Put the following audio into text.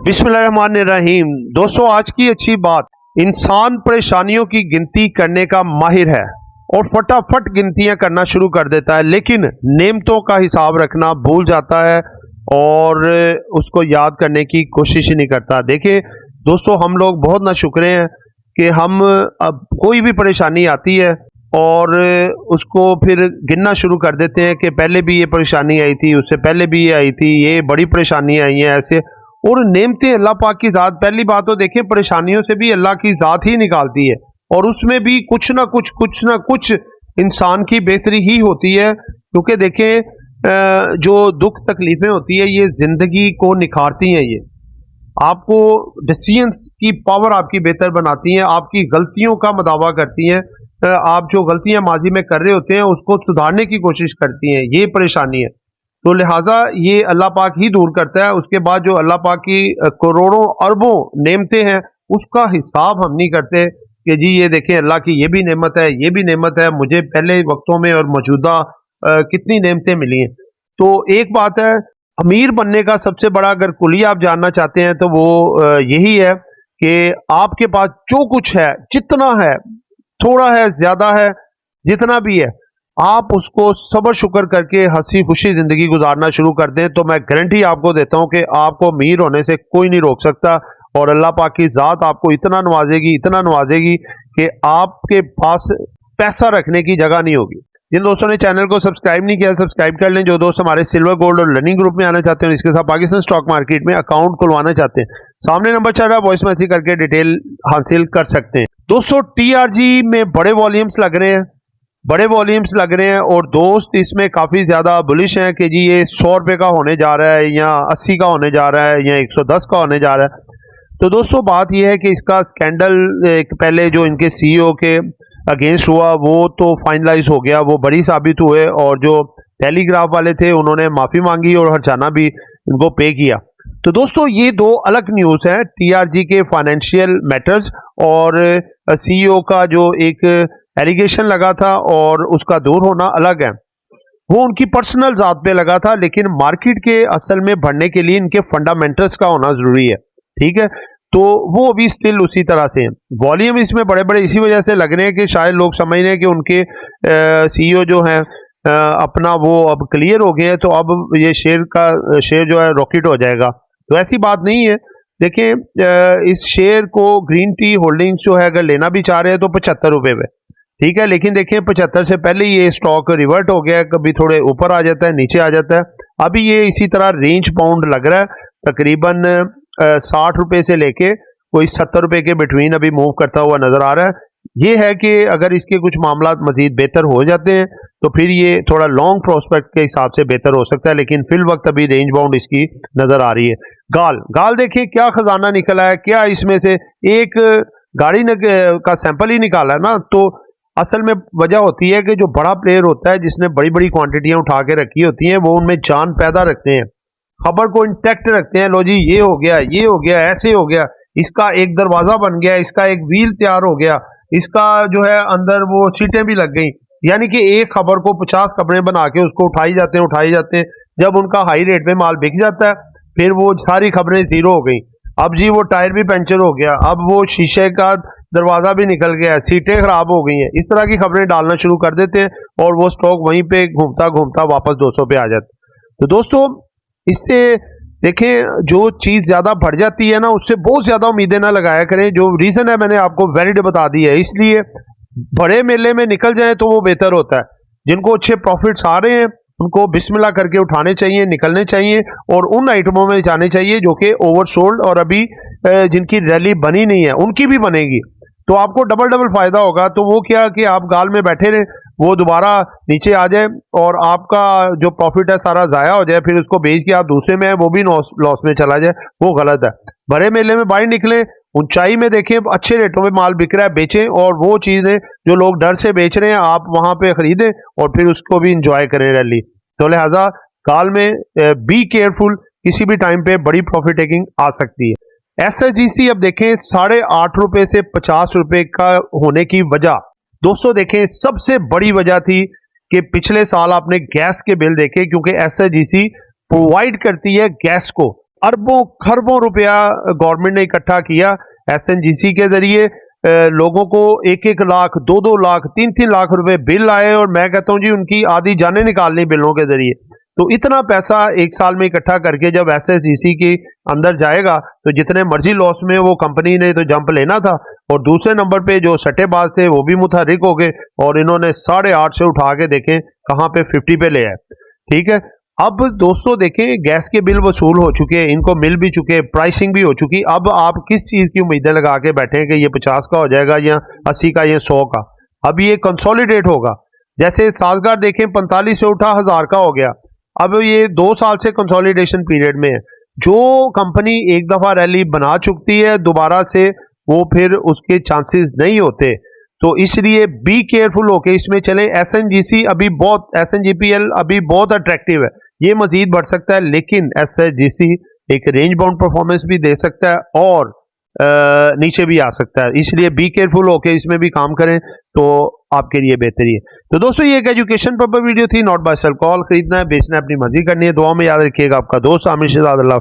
बिस्मिल्लाहिर्रहमानिर्रहीम। दोस्तों, आज की अच्छी बात, इंसान परेशानियों की गिनती करने का माहिर है और फटाफट गिनतियां करना शुरू कर देता है, लेकिन नेमतों का हिसाब रखना भूल जाता है और उसको याद करने की कोशिश ही नहीं करता। देखिए दोस्तों, हम लोग बहुत नाशुक्रे हैं कि हम अब कोई भी परेशानी आती है और उसको फिर गिनना शुरू कर देते हैं कि पहले भी ये परेशानी आई थी, उससे पहले भी ये आई थी, ये बड़ी परेशानी आई है ऐसे। और नेमतें अल्लाह पाक की ज़ात, पहली बात तो देखें, परेशानियों से भी अल्लाह की ज़ात ही निकालती है और उसमें भी कुछ ना कुछ इंसान की बेहतरी ही होती है। क्योंकि देखें, जो दुख तकलीफ़ें होती है ये ज़िंदगी को निखारती हैं, ये आपको डिसीजंस की पावर आपकी बेहतर बनाती हैं, आपकी गलतियों का मदावा करती हैं। आप जो गलतियां माजी में कर रहे होते हैं उसको सुधारने की कोशिश करती हैं, ये परेशानी है। तो लिहाजा ये अल्लाह पाक ही दूर करता है। उसके बाद जो अल्लाह पाक की करोड़ों अरबों नेमतें हैं उसका हिसाब हम नहीं करते कि जी ये देखें अल्लाह की ये भी नेमत है, ये भी नेमत है, मुझे पहले वक्तों में और मौजूदा कितनी नेमतें मिली हैं। तो एक बात है, अमीर बनने का सबसे बड़ा अगर कुलिया आप जानना चाहते हैं तो वो यही है कि आपके पास जो कुछ है, जितना है, थोड़ा है, ज्यादा है, जितना भी है, आप उसको सब्र शुक्र करके हंसी खुशी जिंदगी गुजारना शुरू कर दें तो मैं गारंटी आपको देता हूं कि आपको अमीर होने से कोई नहीं रोक सकता। और अल्लाह पाक की ज़ात आपको इतना नवाजेगी कि आपके पास पैसा रखने की जगह नहीं होगी। जिन दोस्तों ने चैनल को सब्सक्राइब नहीं किया, सब्सक्राइब कर लें। जो दोस्त हमारे सिल्वर, गोल्ड और लर्निंग ग्रुप में आना चाहते हैं, इसके साथ पाकिस्तान स्टॉक मार्केट में अकाउंट खुलवाना चाहते हैं, सामने नंबर चल रहा है, वॉइस मैसेज करके डिटेल हासिल कर सकते हैं। दोस्तों, टीआरजी में बड़े वॉल्यूम्स लग रहे हैं और दोस्त इसमें काफ़ी ज़्यादा बुलिश हैं कि जी ये 100 रुपये का होने जा रहा है या 80 का होने जा रहा है या 110 का होने जा रहा है। तो दोस्तों, बात यह है कि इसका स्कैंडल एक पहले जो इनके सीईओ के अगेंस्ट हुआ वो तो फाइनलाइज हो गया, वो बड़ी साबित हुए और जो टेलीग्राफ वाले थे उन्होंने माफ़ी मांगी और हर्जाना भी इनको पे किया। तो दोस्तों, ये दो अलग न्यूज़ हैं, टीआरजी के फाइनेंशियल मैटर्स और सीईओ का जो एक एलिगेशन लगा था और उसका दूर होना अलग है। वो उनकी पर्सनल ज़ात पे लगा था, लेकिन मार्केट के असल में बढ़ने के लिए इनके फंडामेंटल्स का होना ज़रूरी है, ठीक है। तो वो अभी स्टिल उसी तरह से हैं। वॉल्यूम इसमें बड़े बड़े इसी वजह से लग रहे हैं कि शायद लोग समझ रहे हैं कि उनके सीईओ जो हैं अपना वो अब क्लियर हो गए हैं, तो अब ये शेयर जो है रॉकेट हो जाएगा। तो ऐसी बात नहीं है। देखें, इस शेयर को ग्रीन टी होल्डिंग्स जो है अगर लेना भी चाह रहे हैं तो 75 रुपये पे, ठीक है। लेकिन देखिए 75 से पहले ये स्टॉक रिवर्ट हो गया है, कभी थोड़े ऊपर आ जाता है, नीचे आ जाता है। अभी ये इसी तरह रेंज बाउंड लग रहा है, तकरीबन 60 रुपये से लेके कोई 70 रुपये के बिटवीन अभी मूव करता हुआ नजर आ रहा है। ये है कि अगर इसके कुछ मामला मजीद बेहतर हो जाते हैं तो फिर ये थोड़ा लॉन्ग प्रोस्पेक्ट के हिसाब से बेहतर हो सकता है, लेकिन फिल वक्त अभी रेंज बाउंड इसकी नजर आ रही है। गाल देखिए क्या खजाना निकला है, क्या इसमें से एक गाड़ी का सैंपल ही निकाला है ना। तो असल में वजह होती है कि जो बड़ा प्लेयर होता है जिसने बड़ी बड़ी क्वांटिटियां उठा के रखी होती हैं, वो उनमें जान पैदा रखते हैं, खबर को इंटैक्ट रखते हैं। लो जी ये हो गया, ऐसे हो गया, इसका एक दरवाजा बन गया, इसका एक व्हील तैयार हो गया, इसका जो है अंदर वो सीटें भी लग गई। यानी कि एक खबर को 50 खबरें बना के उसको उठाई जाते हैं। जब उनका हाई रेट में माल बिक जाता है फिर वो सारी खबरें जीरो हो गई। अब जी वो टायर भी पंचर हो गया, अब वो शीशे का दरवाजा भी निकल गया, सीटें खराब हो गई हैं, इस तरह की खबरें डालना शुरू कर देते हैं और वो स्टॉक वहीं पे घूमता वापस 200 पे आ जाता है। तो दोस्तों, इससे देखें जो चीज़ ज़्यादा बढ़ जाती है ना, उससे बहुत ज़्यादा उम्मीदें ना लगाया करें। जो रीज़न है मैंने आपको वैलिड बता दी है, इसलिए बड़े मेले में निकल जाए तो वो बेहतर होता है। जिनको अच्छे प्रॉफिट्स आ रहे हैं उनको बिस्मिल्लाह करके उठाने चाहिए, निकलने चाहिए और उन आइटमों में जाने चाहिए जो कि ओवरसोल्ड और अभी जिनकी रैली बनी नहीं है उनकी भी बनेगी, तो आपको डबल फायदा होगा। तो वो क्या कि आप गाल में बैठे रहे, वो दोबारा नीचे आ जाए और आपका जो प्रॉफिट है सारा जाया हो जाए, फिर उसको बेच के आप दूसरे में है वो भी लॉस में चला जाए, वो गलत है। बड़े मेले में बाहर निकलें, ऊंचाई में देखें अच्छे रेटों में माल बिक रहा है, बेचें, और वो चीज़ें जो लोग डर से बेच रहे हैं आप वहां पे खरीदें और फिर उसको भी इंजॉय करें रैली। तो लिहाजा गाल में बी केयरफुल, किसी भी टाइम पे बड़ी प्रॉफिट टेकिंग आ सकती है। एसएचजीसी अब देखें 8.5 रुपए से 50 रुपए का होने की वजह, दोस्तों देखें सबसे बड़ी वजह थी कि पिछले साल आपने गैस के बिल देखे, क्योंकि एसएचजीसी प्रोवाइड करती है गैस को, अरबों खरबों रुपया गवर्नमेंट ने इकट्ठा किया एसएनजीसी के जरिए। लोगों को 1-1 लाख 2-2 लाख 3-3 लाख रुपए बिल आए और मैं कहता हूं जी उनकी आधी जानें निकालनी बिलों के जरिए। तो इतना पैसा एक साल में इकट्ठा करके जब एसएनजीसी के अंदर जाएगा तो जितने मर्जी लॉस में वो कंपनी ने तो जंप लेना था। और दूसरे नंबर पे जो सट्टेबाज थे वो भी मुतहर्रिक हो गए और इन्होंने 8.5 से उठा के देखें कहां पे 50 पे ले आए। ठीक है, अब दोस्तों देखें गैस के बिल वसूल हो चुके हैं, इनको मिल भी चुके, प्राइसिंग भी हो चुकी। अब आप किस चीज की उम्मीदें लगा के बैठे हैं कि ये 50 का हो जाएगा या 80 का या 100 का। अब ये कंसोलिडेट होगा। जैसे सालगार देखें 45 से उठा 1000 का हो गया। अब ये 2 साल से कंसोलिडेशन पीरियड में है। जो कंपनी एक दफा रैली बना चुकती है दोबारा से वो फिर उसके चांसेस नहीं होते। तो इसलिए बी केयरफुल होके इसमें चले। एसएनजीसी अभी बहुत एसएनजीपीएल अभी बहुत अट्रैक्टिव है, ये मजीद बढ़ सकता है, लेकिन एसएनजीसी एक रेंज बाउंड परफॉर्मेंस भी दे सकता है और नीचे भी आ सकता है। इसलिए बी केयरफुल होके इसमें भी काम करें तो आपके लिए बेहतरी है। तो दोस्तों ये एक एजुकेशन पर्पस वीडियो थी, नॉट बाय सेल। कॉल खरीदना है बेचना है अपनी मर्जी करनी है। दुआ में याद रखिएगा, आपका दोस्त आमिर शहजाद। अल्लाह।